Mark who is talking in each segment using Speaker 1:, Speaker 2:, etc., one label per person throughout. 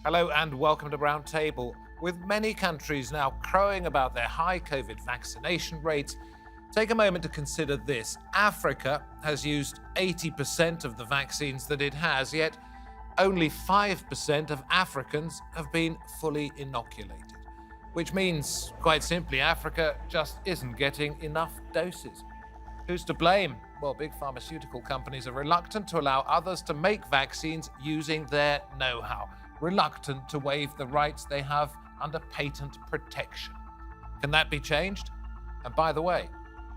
Speaker 1: Hello and welcome to Roundtable. With many countries now crowing about their high COVID vaccination rates, take a moment to consider this. Africa has used 80% of the vaccines that it has, yet only 5% of Africans have been fully inoculated, which means, quite simply, Africa just isn't getting enough doses. Who's to blame? Well, big pharmaceutical companies are reluctant to allow others to make vaccines using their know-how, reluctant to waive the rights they have under patent protection. Can that be changed? And by the way,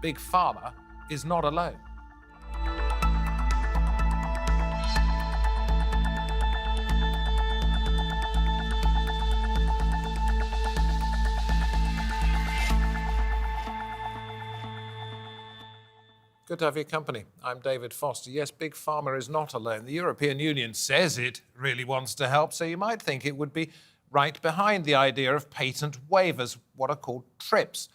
Speaker 1: big pharma is not alone. Good to have your company. I'm David Foster. Yes, big pharma is not alone. The European Union says it really wants to help, so you might think it would be right behind the idea of patent waivers, what are called TRIPS.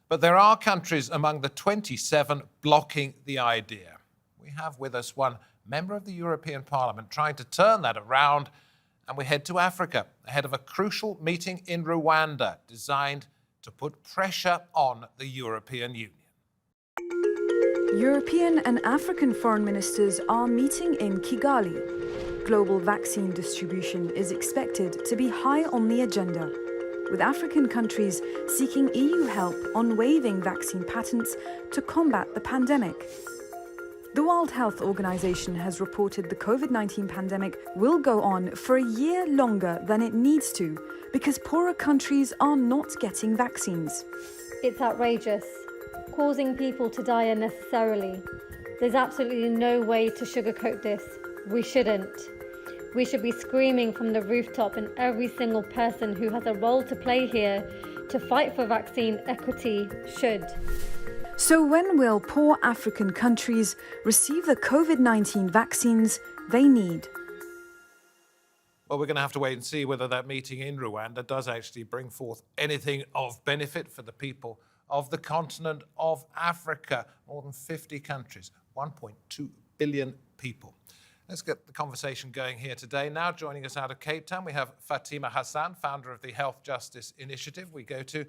Speaker 1: But there are countries among the 27 blocking the idea. We have with us one member of the European Parliament trying to turn that around, and we head to Africa ahead of a crucial meeting in Rwanda designed to put pressure on the European Union.
Speaker 2: European and African foreign ministers are meeting in Kigali. Global vaccine distribution is expected to be high on the agenda, with African countries seeking EU help on waiving vaccine patents to combat the pandemic. The World Health Organization has reported the COVID-19 pandemic will go on for a year longer than it needs to because poorer countries are not getting vaccines.
Speaker 3: It's outrageous, causing people to die unnecessarily. There's absolutely no way to sugarcoat this. We shouldn't. We should be screaming from the rooftop, and every single person who has a role to play here to fight for vaccine equity should.
Speaker 2: So when will poor African countries receive the COVID-19 vaccines they need?
Speaker 1: Well, we're going to have to wait and see whether that meeting in Rwanda does actually bring forth anything of benefit for the people of the continent of Africa. More than 50 countries, 1.2 billion people. Let's get the conversation going here today. Now joining us out of Cape Town, we have Fatima Hassan, founder of the Health Justice Initiative. We go to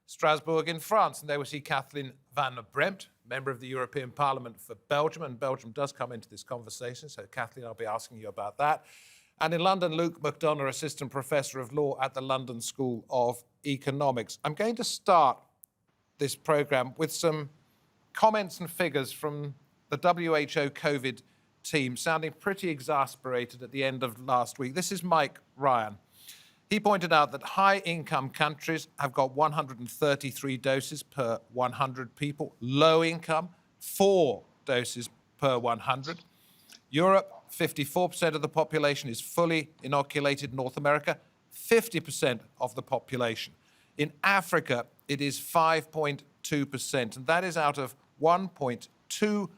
Speaker 1: Strasbourg in France, and there we see Kathleen Van Brempt, member of the European Parliament for Belgium, and Belgium does come into this conversation, so Kathleen, I'll be asking you about that. And in London, Luke McDonagh, Assistant Professor of Law at the London School of Economics. I'm going to start this programme with some comments and figures from the WHO COVID team, sounding pretty exasperated at the end of last week. This is Mike Ryan. He pointed out that high-income countries have got 133 doses per 100 people. Low income, 4 doses per 100. Europe, 54% of the population is fully inoculated. North America, 50% of the population. In Africa, it is 5.2%, and that is out of 1.2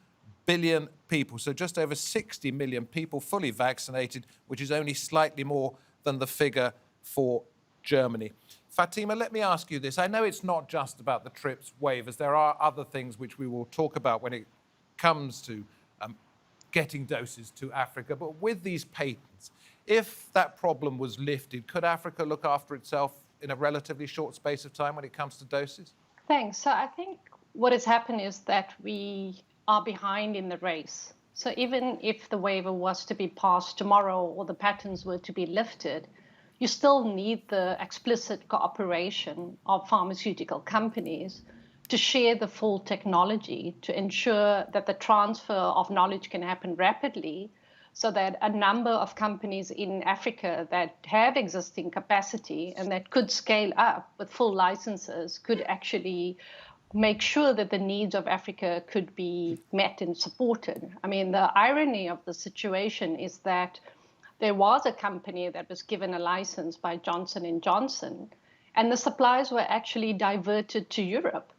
Speaker 1: billion people. So just over 60 million people fully vaccinated, which is only slightly more than the figure for Germany. Fatima, let me ask you this. I know it's not just about the TRIPS waivers. There are other things which we will talk about when it comes to getting doses to Africa. But with these patents, if that problem was lifted, could Africa look after itself in a relatively short space of time when it comes to doses?
Speaker 4: Thanks. So I think what has happened is that we are behind in the race. So even if the waiver was to be passed tomorrow or the patents were to be lifted, you still need the explicit cooperation of pharmaceutical companies to share the full technology to ensure that the transfer of knowledge can happen rapidly, so that a number of companies in Africa that have existing capacity and that could scale up with full licenses could actually make sure that the needs of Africa could be met and supported. I mean, the irony of the situation is that there was a company that was given a license by Johnson & Johnson, and the supplies were actually diverted to Europe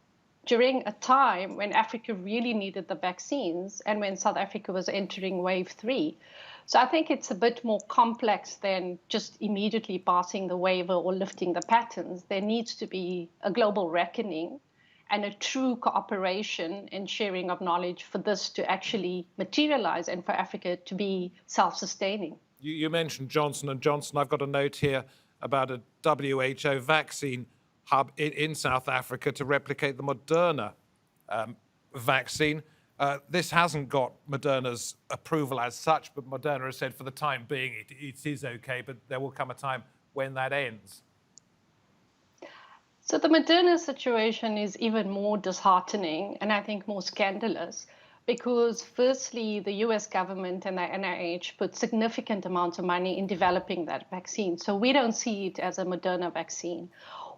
Speaker 4: during a time when Africa really needed the vaccines and when South Africa was entering wave 3. So I think it's a bit more complex than just immediately passing the waiver or lifting the patents. There needs to be a global reckoning and a true cooperation and sharing of knowledge for this to actually materialize and for Africa to be self-sustaining.
Speaker 1: You mentioned Johnson & Johnson. I've got a note here about a WHO vaccine hub in South Africa to replicate the Moderna vaccine. This hasn't got Moderna's approval as such, but Moderna has said for the time being it is okay, but there will come a time when that ends.
Speaker 4: So the Moderna situation is even more disheartening and I think more scandalous because firstly, the US government and the NIH put significant amounts of money in developing that vaccine. So we don't see it as a Moderna vaccine.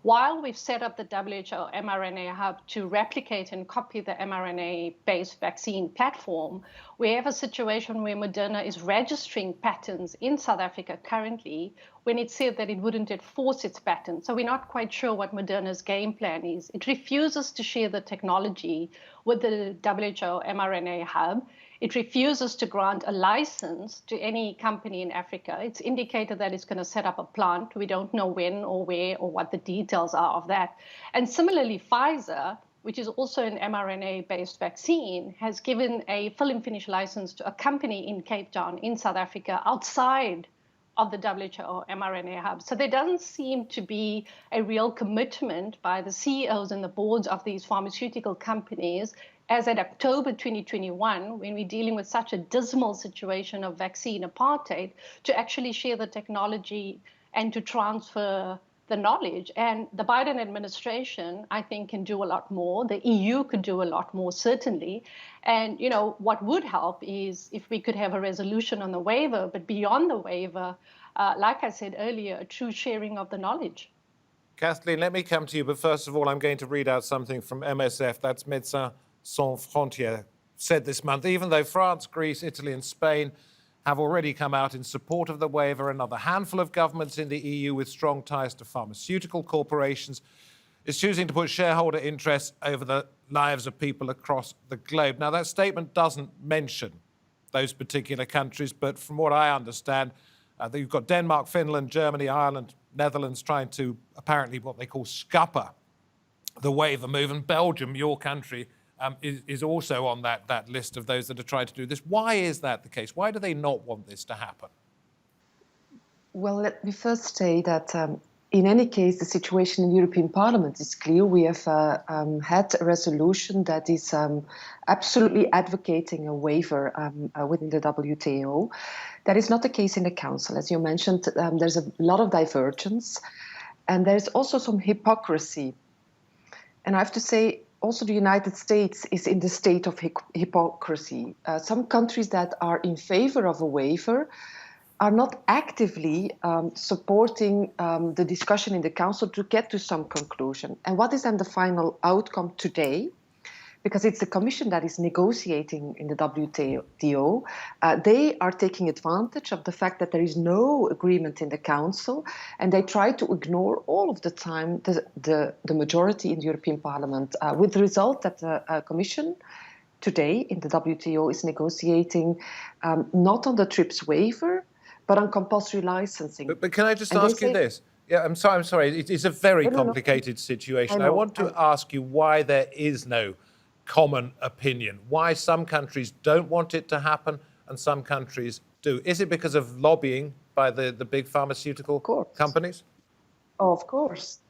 Speaker 4: While we've set up the WHO mRNA hub to replicate and copy the mRNA-based vaccine platform, we have a situation where Moderna is registering patents in South Africa currently when it said that it wouldn't enforce its patents. So we're not quite sure what Moderna's game plan is. It refuses to share the technology with the WHO mRNA hub. It refuses to grant a license to any company in Africa. It's indicated that it's going to set up a plant. We don't know when or where or what the details are of that. And similarly, Pfizer, which is also an mRNA-based vaccine, has given a fill and finish license to a company in Cape Town in South Africa outside of the WHO mRNA hub. So there doesn't seem to be a real commitment by the CEOs and the boards of these pharmaceutical companies as at October 2021, when we're dealing with such a dismal situation of vaccine apartheid, to actually share the technology and to transfer the knowledge. And the Biden administration, I think, can do a lot more. The EU could do a lot more, certainly. And, you know, what would help is if we could have a resolution on the waiver, but beyond the waiver, like I said earlier, a true sharing of the knowledge.
Speaker 1: Kathleen, let me come to you, but first of all, I'm going to read out something from MSF, that's Médecins Sans Frontières, said this month, even though France, Greece, Italy and Spain have already come out in support of the waiver, another handful of governments in the EU with strong ties to pharmaceutical corporations is choosing to put shareholder interests over the lives of people across the globe. Now, that statement doesn't mention those particular countries, but from what I understand, you've got Denmark, Finland, Germany, Ireland, Netherlands trying to apparently what they call scupper the waiver move, and Belgium, your country, is also on that list of those that are trying to do this. Why is that the case? Why do they not want this to happen?
Speaker 5: Well, let me first say that in any case, the situation in the European Parliament is clear. We have had a resolution that is absolutely advocating a waiver within the WTO. That is not the case in the Council. As you mentioned, there's a lot of divergence, and there's also some hypocrisy. And I have to say, also the United States is in the state of hypocrisy. Some countries that are in favor of a waiver are not actively supporting the discussion in the Council to get to some conclusion. And what is then the final outcome today? Because it's the Commission that is negotiating in the WTO. They are taking advantage of the fact that there is no agreement in the Council, and they try to ignore all of the time the majority in the European Parliament, with the result that the Commission today in the WTO is negotiating not on the TRIPS waiver, but on compulsory licensing.
Speaker 1: But can I just ask you this? Yeah, I'm sorry. It's a very complicated situation. I want to ask you why there is no common opinion, why some countries don't want it to happen and some countries do. Is it because of lobbying by the big pharmaceutical companies?
Speaker 5: Of course.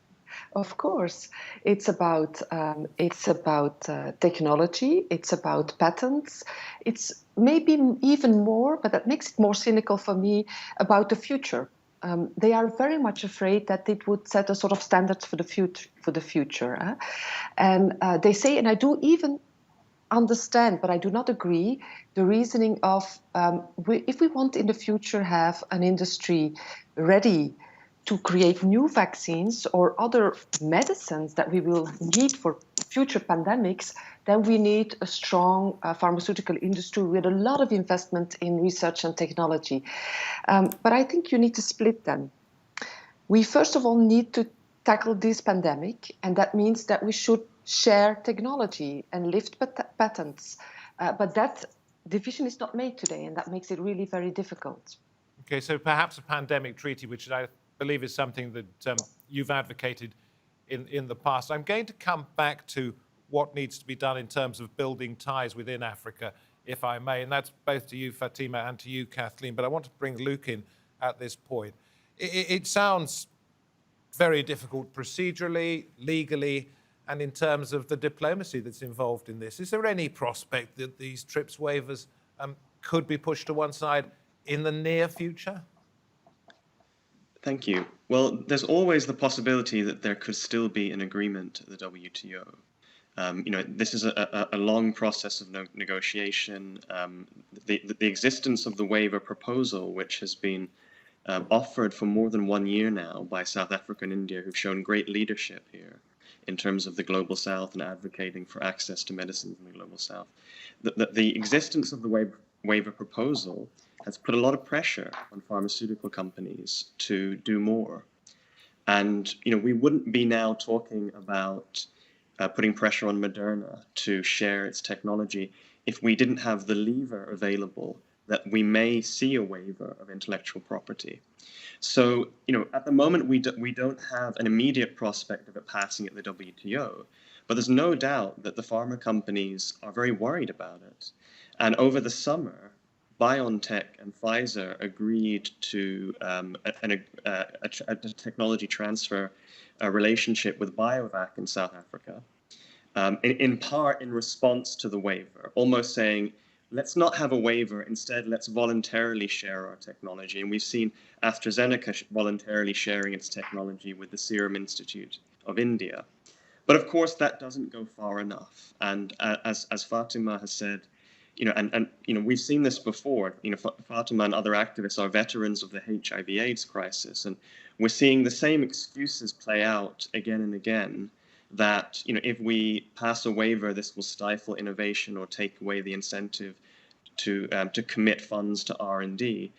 Speaker 5: Of course. It's about technology, it's about patents, it's maybe even more, but that makes it more cynical for me, about the future. They are very much afraid that it would set a sort of standards for the future. And they say, and I do even understand, but I do not agree, the reasoning of if we want in the future have an industry ready to create new vaccines or other medicines that we will need for future pandemics, then we need a strong pharmaceutical industry with a lot of investment in research and technology. But I think you need to split them. We first of all need to tackle this pandemic, and that means that we should share technology and lift patents. But that division is not made today, and that makes it really very difficult.
Speaker 1: Okay, so perhaps a pandemic treaty, which I believe is something that you've advocated in the past. I'm going to come back to what needs to be done in terms of building ties within Africa if I may, and that's both to you, Fatima, and to you, Kathleen, but I want to bring Luke in at this point. It sounds very difficult procedurally, legally, and in terms of the diplomacy that's involved in this. Is there any prospect that these TRIPS waivers could be pushed to one side in the near future?
Speaker 6: Thank you. Well, there's always the possibility that there could still be an agreement at the WTO. This is a long process of negotiation. The existence of the waiver proposal, which has been offered for more than 1 year now by South Africa and India, who've shown great leadership here in terms of the Global South and advocating for access to medicines in the Global South. The existence of the waiver proposal has put a lot of pressure on pharmaceutical companies to do more. And we wouldn't be now talking about putting pressure on Moderna to share its technology if we didn't have the lever available that we may see a waiver of intellectual property. So, at the moment, we don't have an immediate prospect of it passing at the WTO, but there's no doubt that the pharma companies are very worried about it. And over the summer, BioNTech and Pfizer agreed to a technology transfer relationship with BioVac in South Africa, in part in response to the waiver, almost saying, let's not have a waiver, instead let's voluntarily share our technology. And we've seen AstraZeneca voluntarily sharing its technology with the Serum Institute of India. But of course, that doesn't go far enough. And as Fatima has said, we've seen this before. Fatima and other activists are veterans of the HIV/AIDS crisis, and we're seeing the same excuses play out again and again. That if we pass a waiver, this will stifle innovation or take away the incentive to commit funds to R&D.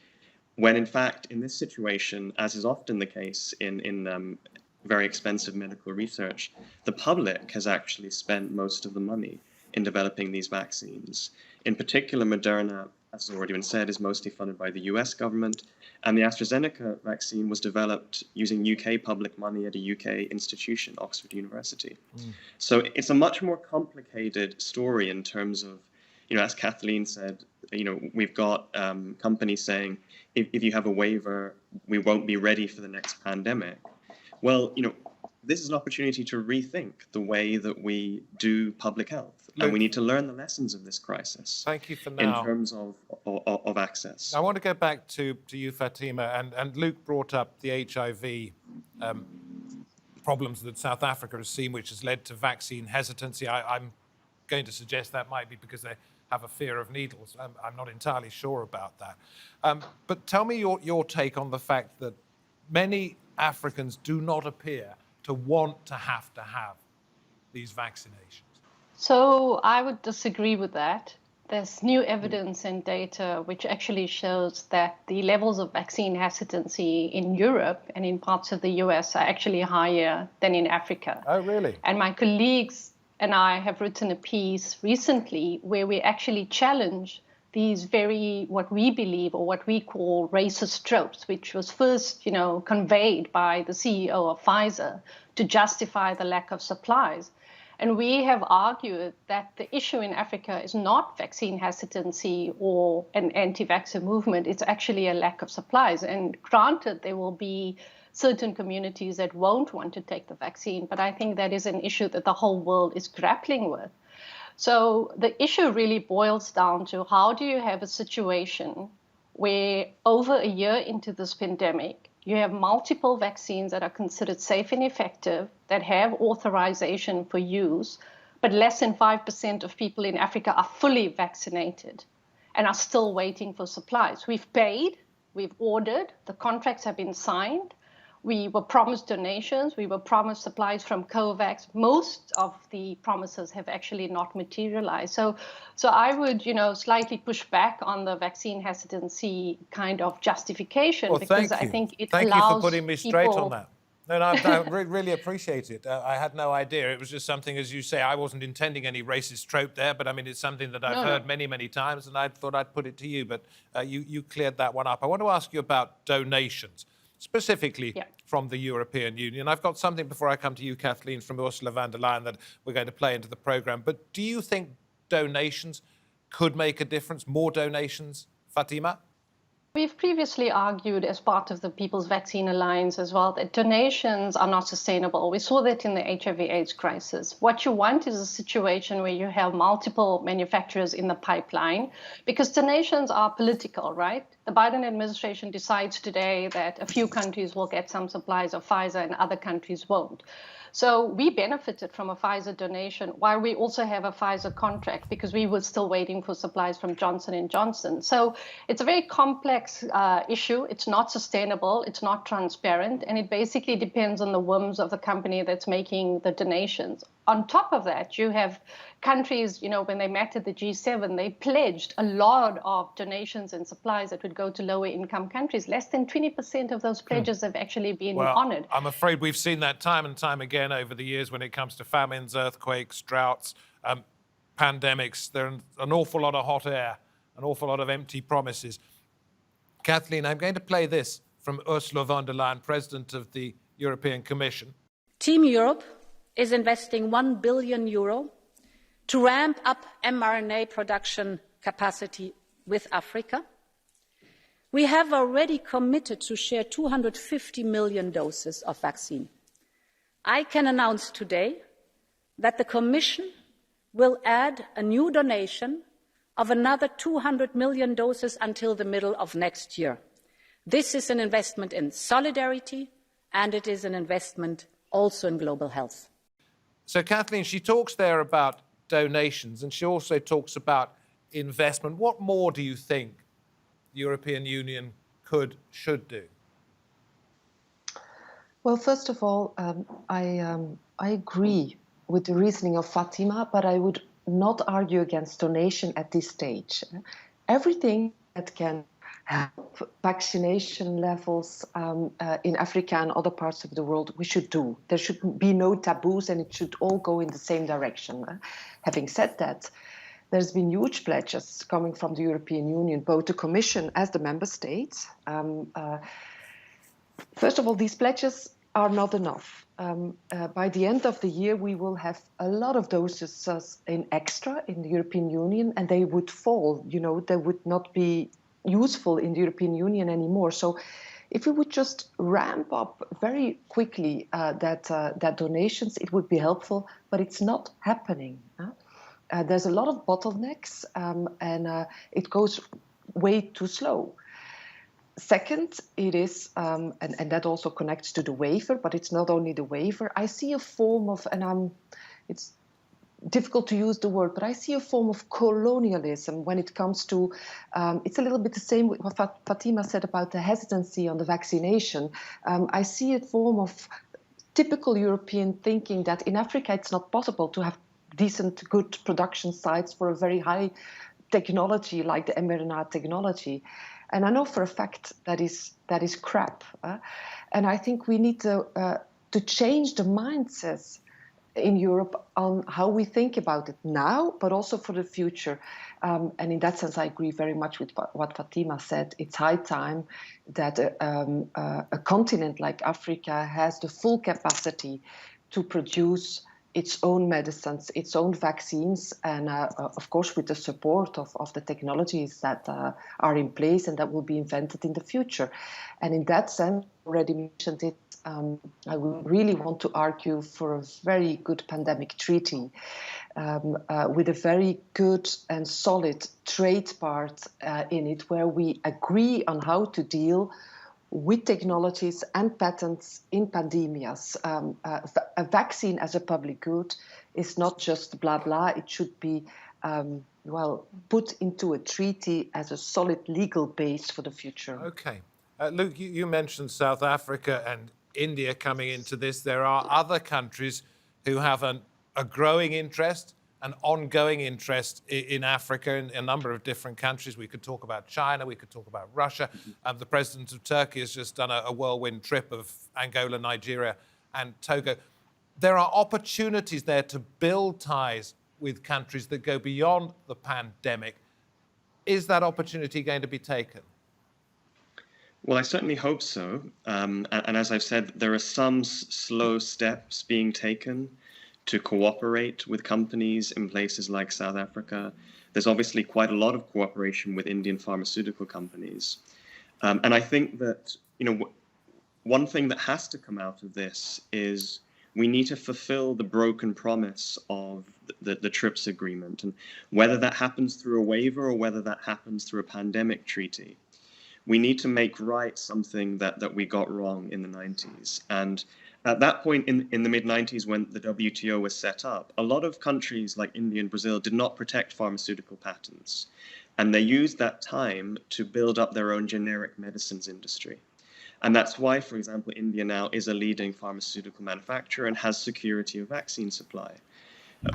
Speaker 6: When in fact, in this situation, as is often the case in very expensive medical research, the public has actually spent most of the money in developing these vaccines. In particular, Moderna, as has already been said, is mostly funded by the US government, and the AstraZeneca vaccine was developed using UK public money at a UK institution, Oxford University. So it's a much more complicated story in terms of, as Kathleen said, we've got companies saying, if you have a waiver, we won't be ready for the next pandemic. Well, this is an opportunity to rethink the way that we do public health. And we need to learn the lessons of this crisis.
Speaker 1: Thank you for now.
Speaker 6: In terms of access.
Speaker 1: I want to go back to you, Fatima, and Luke brought up the HIV problems that South Africa has seen, which has led to vaccine hesitancy. I'm going to suggest that might be because they have a fear of needles. I'm not entirely sure about that. But tell me your take on the fact that many Africans do not appear to want to have these vaccinations.
Speaker 4: So I would disagree with that. There's new evidence and data which actually shows that the levels of vaccine hesitancy in Europe and in parts of the US are actually higher than in Africa.
Speaker 1: Oh, really?
Speaker 4: And my colleagues and I have written a piece recently where we actually challenge these very, what we believe or what we call racist tropes, which was first, conveyed by the CEO of Pfizer to justify the lack of supplies. And we have argued that the issue in Africa is not vaccine hesitancy or an anti-vaxxer movement. It's actually a lack of supplies. And granted, there will be certain communities that won't want to take the vaccine, but I think that is an issue that the whole world is grappling with. So the issue really boils down to how do you have a situation where over a year into this pandemic, you have multiple vaccines that are considered safe and effective, that have authorization for use, but less than 5% of people in Africa are fully vaccinated and are still waiting for supplies. We've paid, we've ordered, the contracts have been signed. We were promised donations. We were promised supplies from COVAX. Most of the promises have actually not materialized. So I would, slightly push back on the vaccine hesitancy kind of justification because I think it allows
Speaker 1: Thank you for putting me straight
Speaker 4: people...
Speaker 1: on that. No, I really appreciate it. I had no idea. It was just something, as you say, I wasn't intending any racist trope there, but I mean, it's something that I've heard many, many times, and I thought I'd put it to you, but you cleared that one up. I want to ask you about donations. Specifically from the European Union. I've got something before I come to you, Kathleen, from Ursula von der Leyen that we're going to play into the programme. But do you think donations could make a difference? More donations, Fatima?
Speaker 4: We've previously argued as part of the People's Vaccine Alliance as well that donations are not sustainable. We saw that in the HIV/AIDS crisis. What you want is a situation where you have multiple manufacturers in the pipeline, because donations are political, right? The Biden administration decides today that a few countries will get some supplies of Pfizer and other countries won't. So we benefited from a Pfizer donation while we also have a Pfizer contract, because we were still waiting for supplies from Johnson & Johnson. So it's a very complex issue. It's not sustainable. It's not transparent. And it basically depends on the whims of the company that's making the donations. On top of that, you have countries, when they met at the G7, they pledged a lot of donations and supplies that would go to lower income countries. Less than 20% of those pledges have actually been honored.
Speaker 1: I'm afraid we've seen that time and time again over the years when it comes to famines, earthquakes, droughts, pandemics. There's an awful lot of hot air, an awful lot of empty promises. Kathleen, I'm going to play this from Ursula von der Leyen, President of the European Commission.
Speaker 7: Team Europe is investing €1 billion to ramp up mRNA production capacity with Africa. We have already committed to share 250 million doses of vaccine. I can announce today that the Commission will add a new donation of another 200 million doses until the middle of next year. This is an investment in solidarity, and it is an investment also in global health.
Speaker 1: So, Kathleen, she talks there about donations, and she also talks about investment. What more do you think the European Union should do?
Speaker 5: Well, first of all, I agree with the reasoning of Fatima, but I would not argue against donation at this stage. Everything that can help vaccination levels in Africa and other parts of the world, we should do. There should be no taboos, and it should all go in the same direction. Having said that, there's been huge pledges coming from the European Union, both the Commission as the Member States. First of all, these pledges are not enough. By the end of the year, we will have a lot of doses in extra in the European Union, and they would fall. They would not be useful in the European Union anymore. So if we would just ramp up very quickly that donations, it would be helpful, but it's not happening. There's a lot of bottlenecks, and it goes way too slow. Second, it is, and that also connects to the waiver, but it's not only the waiver. I see a form of, it's difficult to use the word, but I see a form of colonialism when it comes to, it's a little bit the same with what Fatima said about the hesitancy on the vaccination. I see a form of typical European thinking that in Africa it's not possible to have decent, good production sites for a very high technology like the mRNA technology. And I know for a fact that is crap. And I think we need to change the mindsets in Europe on how we think about it now, but also for the future. And in that sense, I agree very much with what Fatima said. It's high time that a continent like Africa has the full capacity to produce its own medicines, its own vaccines, and of course with the support of the technologies that are in place and that will be invented in the future. And in that sense, already mentioned it, I would really want to argue for a very good pandemic treaty with a very good and solid trade part in it, where we agree on how to deal with technologies and patents in pandemias. A vaccine as a public good is not just blah, blah. It should be, put into a treaty as a solid legal base for the future.
Speaker 1: Okay. Luke, you mentioned South Africa and India coming into this. There are other countries who have a growing interest, an ongoing interest in Africa, in a number of different countries. We could talk about China, we could talk about Russia. The president of Turkey has just done a whirlwind trip of Angola, Nigeria, and Togo. There are opportunities there to build ties with countries that go beyond the pandemic. Is that opportunity going to be taken?
Speaker 6: Well, I certainly hope so. And as I've said, there are some slow steps being taken to cooperate with companies in places like South Africa. There's obviously quite a lot of cooperation with Indian pharmaceutical companies. And I think that, one thing that has to come out of this is we need to fulfill the broken promise of the TRIPS agreement. And whether that happens through a waiver or whether that happens through a pandemic treaty, we need to make right something that we got wrong in the 90s. And at that point in the mid-90s, when the WTO was set up, a lot of countries like India and Brazil did not protect pharmaceutical patents. And they used that time to build up their own generic medicines industry. And that's why, for example, India now is a leading pharmaceutical manufacturer and has security of vaccine supply.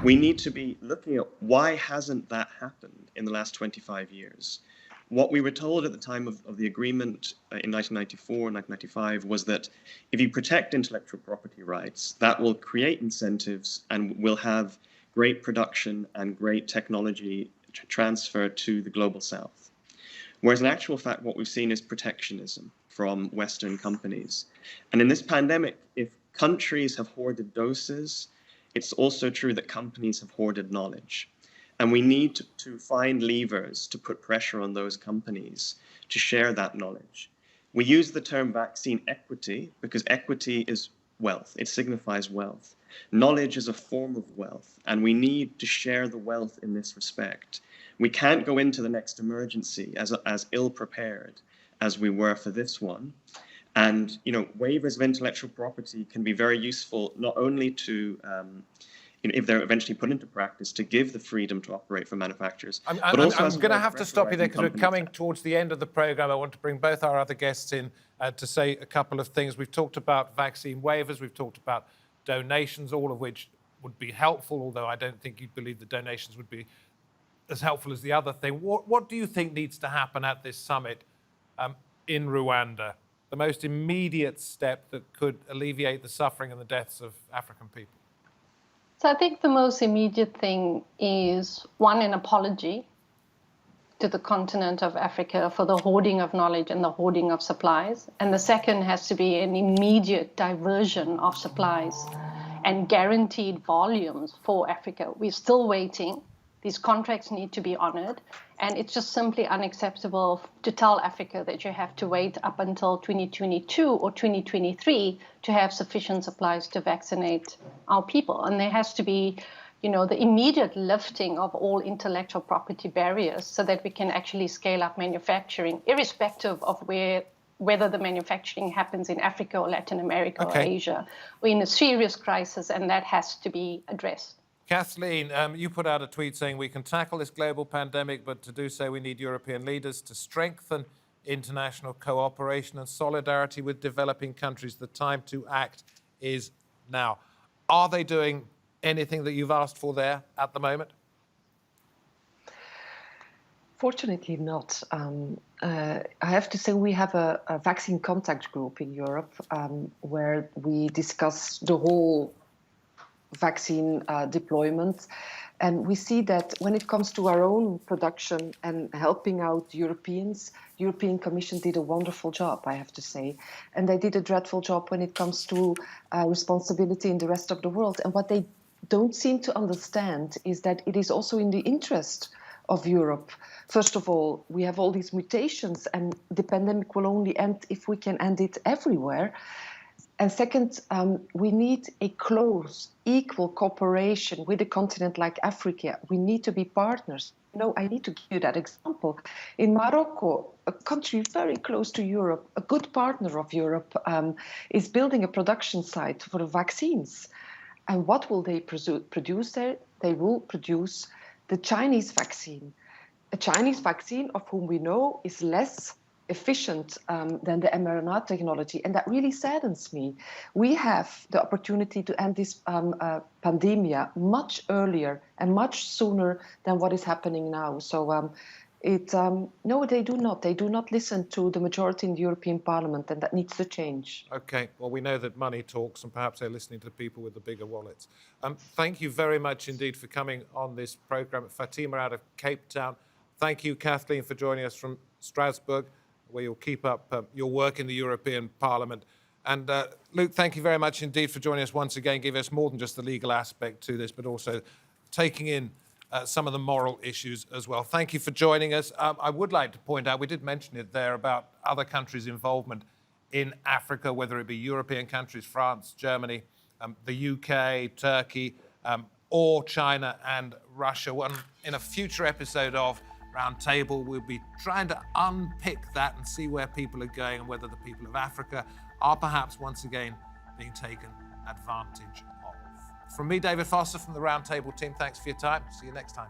Speaker 6: We need to be looking at why hasn't that happened in the last 25 years? What we were told at the time of the agreement in 1994 and 1995 was that if you protect intellectual property rights, that will create incentives and will have great production and great technology transfer to the global south. Whereas in actual fact, what we've seen is protectionism from Western companies. And in this pandemic, if countries have hoarded doses, it's also true that companies have hoarded knowledge. And we need to find levers to put pressure on those companies to share that knowledge. We use the term vaccine equity because equity is wealth. It signifies wealth. Knowledge is a form of wealth, and we need to share the wealth in this respect. We can't go into the next emergency as ill-prepared as we were for this one. And, waivers of intellectual property can be very useful not only to if they're eventually put into practice, to give the freedom to operate for manufacturers.
Speaker 1: I'm going to have to stop you there because we're coming towards the end of the programme. I want to bring both our other guests in to say a couple of things. We've talked about vaccine waivers. We've talked about donations, all of which would be helpful, although I don't think you'd believe the donations would be as helpful as the other thing. What do you think needs to happen at this summit in Rwanda? The most immediate step that could alleviate the suffering and the deaths of African people?
Speaker 4: So I think the most immediate thing is, one, an apology to the continent of Africa for the hoarding of knowledge and the hoarding of supplies. And the second has to be an immediate diversion of supplies and guaranteed volumes for Africa. We're still waiting. These contracts need to be honored. And it's just simply unacceptable to tell Africa that you have to wait up until 2022 or 2023 to have sufficient supplies to vaccinate our people. And there has to be, the immediate lifting of all intellectual property barriers so that we can actually scale up manufacturing, irrespective of whether the manufacturing happens in Africa or Latin America or Asia. We're in a serious crisis, and that has to be addressed.
Speaker 1: Kathleen, you put out a tweet saying we can tackle this global pandemic, but to do so we need European leaders to strengthen international cooperation and solidarity with developing countries. The time to act is now. Are they doing anything that you've asked for there at the moment?
Speaker 5: Fortunately not. I have to say we have a vaccine contact group in Europe where we discuss the whole vaccine deployment. And we see that when it comes to our own production and helping out Europeans, European Commission did a wonderful job, I have to say. And they did a dreadful job when it comes to responsibility in the rest of the world. And what they don't seem to understand is that it is also in the interest of Europe. First of all, we have all these mutations, and the pandemic will only end if we can end it everywhere. And second, we need a close, equal cooperation with a continent like Africa. We need to be partners. I need to give you that example. In Morocco, a country very close to Europe, a good partner of Europe, is building a production site for the vaccines. And what will they produce there? They will produce the Chinese vaccine. A Chinese vaccine of whom we know is less efficient than the mRNA technology. And that really saddens me. We have the opportunity to end this pandemia much earlier and much sooner than what is happening now. So no, they do not. They do not listen to the majority in the European Parliament, and that needs to change.
Speaker 1: Okay, well, we know that money talks, and perhaps they're listening to the people with the bigger wallets. Thank you very much indeed for coming on this programme. Fatima out of Cape Town. Thank you, Kathleen, for joining us from Strasbourg, where you'll keep up your work in the European Parliament. And Luke, thank you very much indeed for joining us once again, giving us more than just the legal aspect to this, but also taking in some of the moral issues as well. Thank you for joining us. I would like to point out, we did mention it there about other countries' involvement in Africa, whether it be European countries, France, Germany, the UK, Turkey, or China and Russia. In a future episode of Roundtable, we'll be trying to unpick that and see where people are going and whether the people of Africa are perhaps once again being taken advantage of. From me, David Foster, from the Roundtable team, thanks for your time. See you next time.